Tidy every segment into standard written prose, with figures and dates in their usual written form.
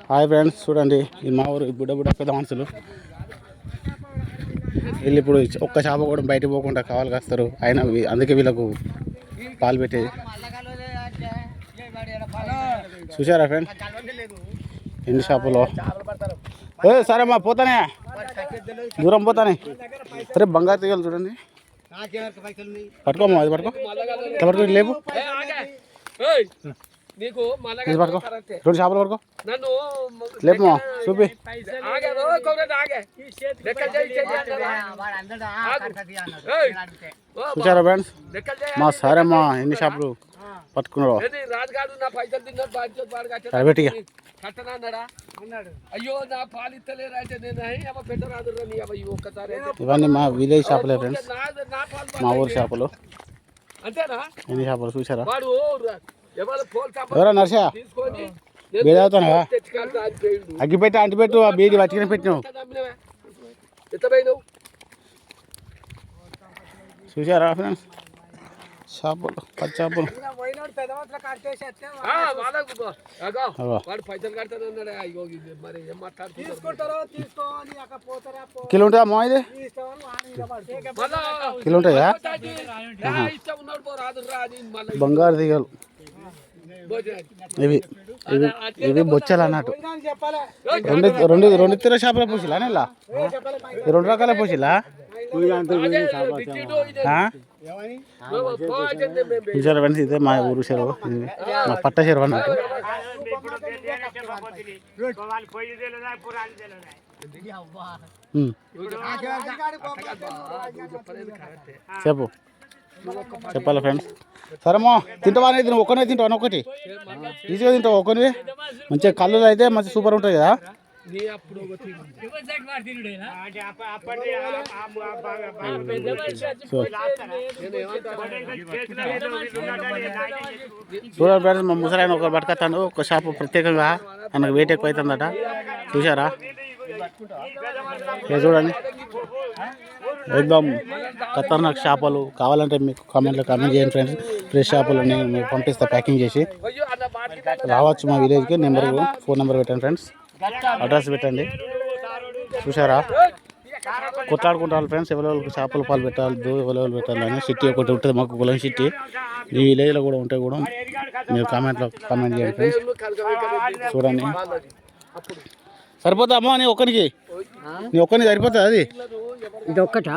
Hi friends, చూడండి ఈ మా ఊరు బుడ్డ బుడ్డ పెద్ద మనుషులు వీళ్ళు ఇప్పుడు ఒక్క చేప కూడా బయటకు పోకుండా కావాలి కాస్తారు. అయినా అందుకే వీళ్ళకు పాలు పెట్టేది. చూసారా ఫ్రెండ్ ఎన్ని చేపలు? సరే మా పోతానే, దూరం పోతానే. సరే బంగారు తీగలు చూడండి. పట్టుకోమా, అది పట్టుకో, పట్టుకో, లేపు, పట్టుకో, రెండు చేపలు పట్టుకో, లేపమా, చూపి. చూసారా ఫ్రెండ్స్ మా సరే మా ఎన్ని చేపలు పట్టుకున్నాడు. పెట్టిగా ఇవన్నీ మా విలేజ్ చేపలే ఫ్రెండ్స్, మా ఊరు చేపలు. ఎన్ని చేపలు చూసారా? ఎవరా నర్సా బీడి అవుతానువా? అగ్గిపెట్టి అంటిపెట్టు, ఆ బీడి పట్టుకుని పెట్టినావు. చూసారా ఫ్రెండ్స్ చేపలు, పచ్చి చేపలు. కిలో ఉంటాయా అమ్మా? ఇది కిలో ఉంటాయా? బంగారు తీగలు ఇవి ఇవి ఇవి బొచ్చలు అన్నట్టు. రెండు రెండు రెండు తీర చేపల పూసిలా ఇలా రెండు రకాల పూసిలా. చూసారా ఫ్రెండ్స్, ఇదే మా ఊరు చెరువు, మా పట్ట చెరువు అన్నట్టు. చెప్పు, చెప్పాలి ఫ్రెండ్స్. సరేమో తింటావా అనేది? నువ్వు ఒక్కనే తింటావు? ఒకటి ఈజీగా తింటావు ఒక్కని. మంచిగా కళ్ళు అయితే మంచి సూపర్ ఉంటుంది కదా. చూడండి ఫ్రెండ్స్, మా ముసలాయన ఒకరు పట్టుకొస్తాడు. ఒక షాపు ప్రత్యేకంగా మనకు వెయిట్ ఎక్కువ అవుతుందట. చూసారా? చూడండి ఎక్దమ్ ఖతర్నాక్ చేపలు. కావాలంటే మీకు కామెంట్లో కామెంట్ చేయండి ఫ్రెండ్స్. ఫ్రెష్ చేపలు నేను మీకు పంపిస్తా ప్యాకింగ్ చేసి. రావచ్చు మా విలేజ్కి. ఫోన్ నెంబర్ పెట్టండి ఫ్రెండ్స్, అడ్రస్ పెట్టండి. చూసారా? కొట్లాడుకుంటారు ఫ్రెండ్స్, ఎవరెవరికి చేపల పాలు పెట్టాలి, ఎవరెవరు పెట్టాలని. సిటీ ఒకటి ఉంటుంది మాకు, కులం సిటీ. ఈ విలేజ్లో కూడా ఉంటాయి కూడా. మీరు కామెంట్లో కామెంట్ చేయండి ఫ్రెండ్స్. చూడండి సరిపోతా అమ్మా? నీ ఒక్కరికి సరిపోతుంది అది? ఇది ఒక్కట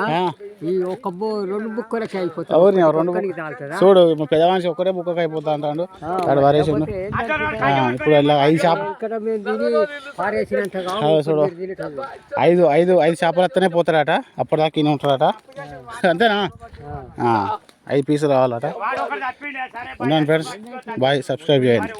రెండు బుక్కలకి అయిపోతుంది. రెండు చూడు, పెద్ద మనిషి ఒక్కటే బుక్కకి అయిపోతా అంటాడు. అక్కడ వారేసి ఇప్పుడు ఇలా 5 చేపలు చూడు, 5 చేపలు వస్తేనే పోతారట. అప్పటిదాకా ఈయన ఉంటారట. అంతేనా? 5 పీసులు కావాలట. ఉన్నాను ఫ్రెండ్స్, బాయ్. సబ్స్క్రైబ్ చేయండి.